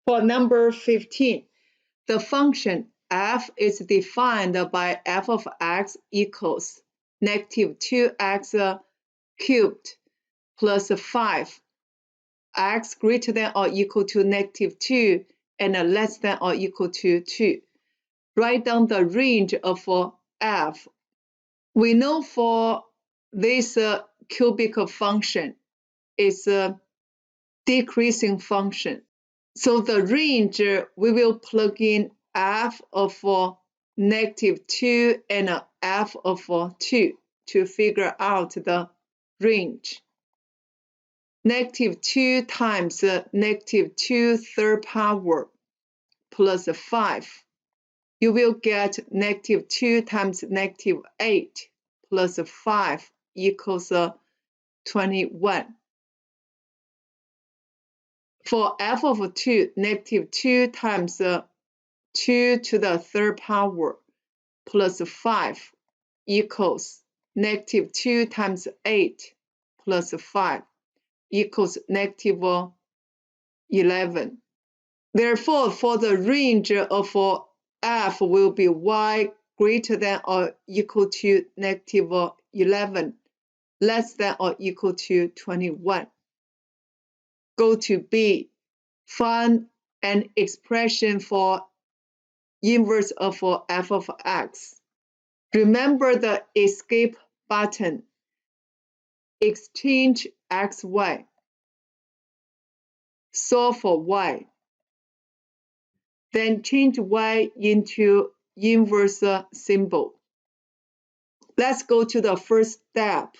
For number 15, the function f is defined by f of x equals negative 2x cubed plus 5, x greater than or equal to negative 2 and less than or equal to 2. Write down the range of f. We know for this cubic function is a decreasing function. So the range, we will plug in f of negative 2 and f of 2 to figure out the range. Negative 2 times negative 2 third power plus 5. You will get negative 2 times negative 8 plus 5 equals 21. For f of 2, negative 2 times 2 to the third power plus 5 equals negative 2 times 8 plus 5 equals negative 11. Therefore, for the range of f will be y greater than or equal to negative 11, less than or equal to 21. Go to B. Find an expression for inverse of f of x. Remember the escape button. Exchange xy. Solve for y. Then change y into inverse symbol. Let's go to the first step.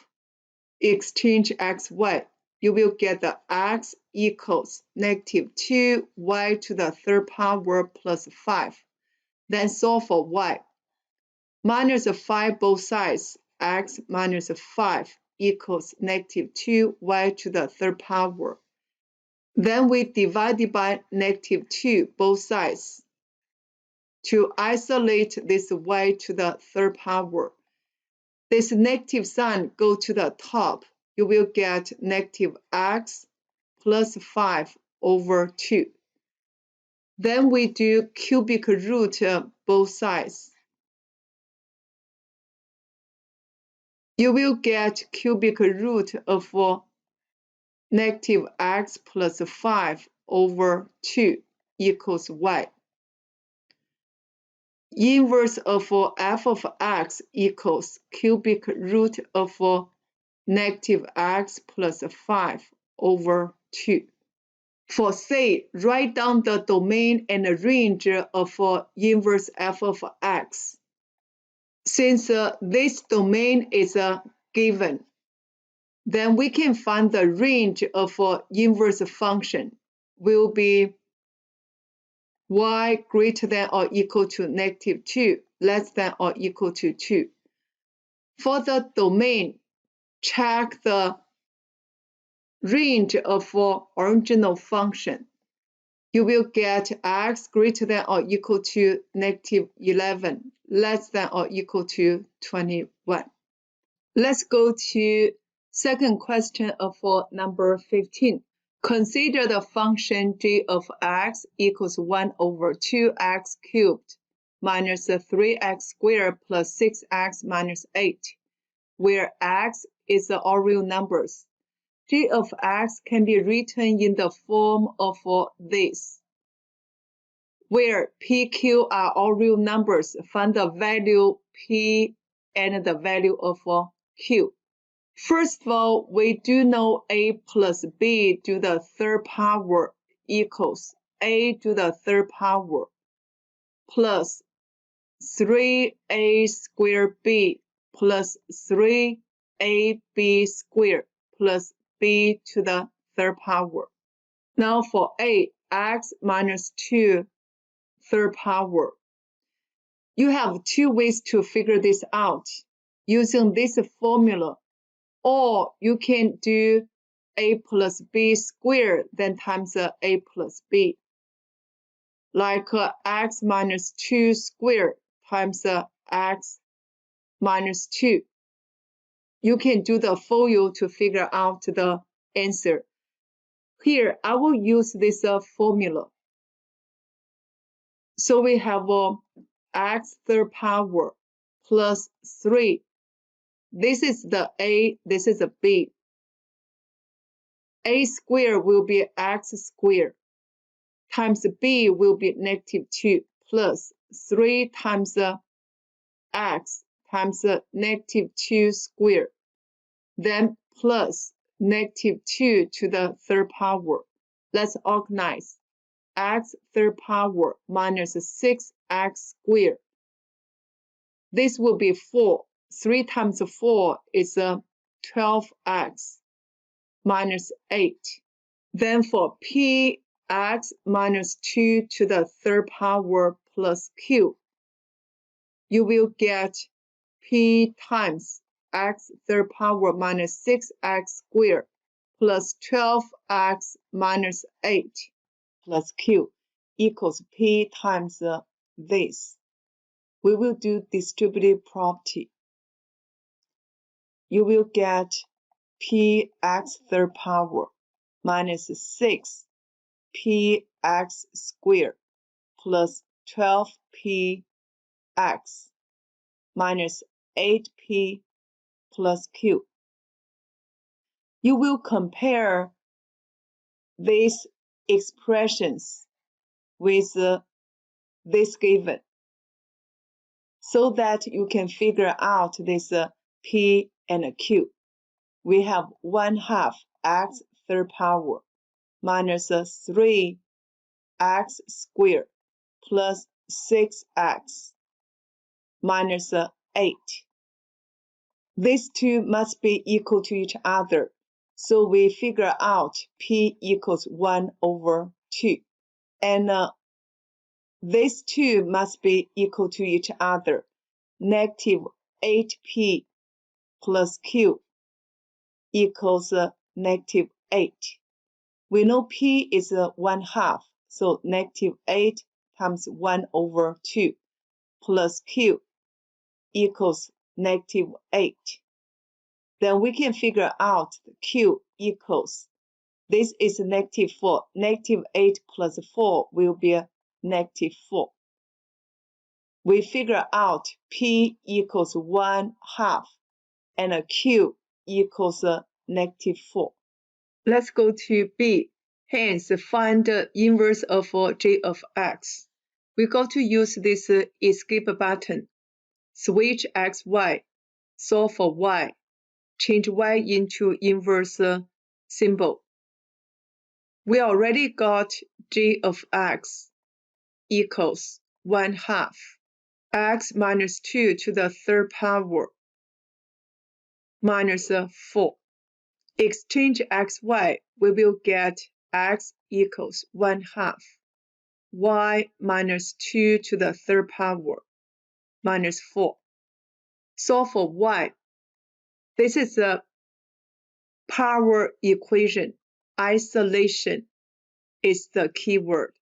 Exchange xy. You will get the x equals negative 2y to the third power plus 5. Then solve for y. Minus 5 both sides. X minus 5 equals negative 2y to the third power. Then we divide it by negative 2 both sides. To isolate this y to the third power, this negative sign go to the top. You will get negative x plus 5 over 2. Then we do cubic root both sides. You will get cubic root of negative x plus 5 over 2 equals y. Inverse of f of x equals cubic root of negative x plus 5 over 2. For C, write down the domain and range of inverse f of x. Since this domain is given, then we can find the range of inverse function will be y greater than or equal to negative 2, less than or equal to 2. For the domain, check the range of original function. You will get x greater than or equal to negative 11, less than or equal to 21. Let's go to second question of number 15. Consider the function g of x equals 1 over 2x cubed minus 3x squared plus 6x minus 8, where x is all real numbers. G of x can be written in the form of this, where p, q are all real numbers. Find the value p and the value of q. First of all, we do know a plus b to the third power equals a to the third power plus 3a squared b plus 3ab squared plus b to the third power. Now for a, x minus 2 third power. You have two ways to figure this out using this formula. Or you can do a plus b squared then times a plus b. Like x minus 2 squared times x minus 2. You can do the FOIL to figure out the answer. Here, I will use this formula. So we have x third power plus 3. This is the a, this is the b. A squared will be x squared times b will be negative 2 plus 3 times x times negative 2 squared, then plus negative 2 to the third power. Let's organize. X third power minus 6x squared. This will be 4. 3 times 4 is 12x minus 8. Then for p, x minus 2 to the third power plus q, you will get p times x third power minus 6x squared plus 12x minus 8 plus q equals p times this. We will do distributive property. You will get px third power minus 6 px squared plus 12px minus 8p plus q. You will compare these expressions with this given so that you can figure out this p and q. We have 1/2 x third power minus 3x squared plus 6x minus 8. These two must be equal to each other. So we figure out p equals 1/2. And these two must be equal to each other. Negative 8p plus q equals negative 8. We know p is 1/2, so negative 8 times 1/2 plus q equals negative 8. Then we can figure out q equals, this is negative 4. Negative 8 plus 4 will be negative 4. We figure out p equals 1/2 and q equals negative 4. Let's go to B. Hence, find the inverse of g of x. We got to use this escape button. Switch x, y, solve for y. Change y into inverse symbol. We already got g of x equals 1/2 x minus 2 to the third power minus 4. Exchange x, y, we will get x equals 1/2 y minus 2 to the third power minus 4. Solve for y. This is a power equation. Isolation is the key word.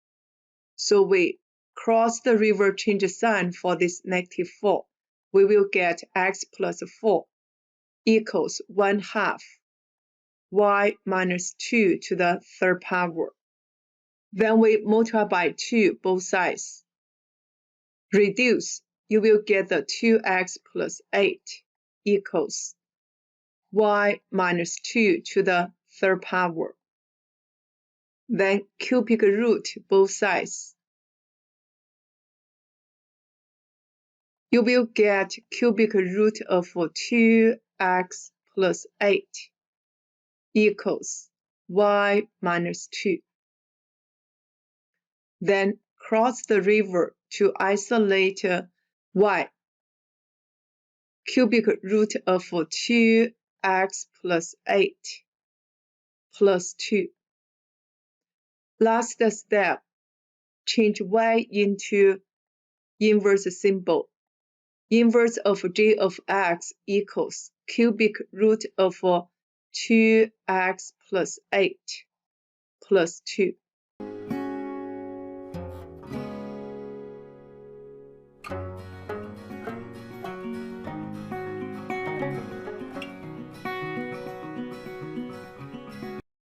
So we cross the river, change sign for this negative 4. We will get x plus 4 equals 1/2 y minus 2 to the third power. Then we multiply by 2 both sides. Reduce, you will get the 2x plus 8 equals y minus 2 to the third power. Then cubic root both sides. You will get cubic root of 2x plus 8 equals y minus 2. Then cross the river to isolate y. Cubic root of 2x plus 8 plus 2. Last step, change y into inverse symbol. Inverse of g of x equals cubic root of 2x plus 8 plus 2.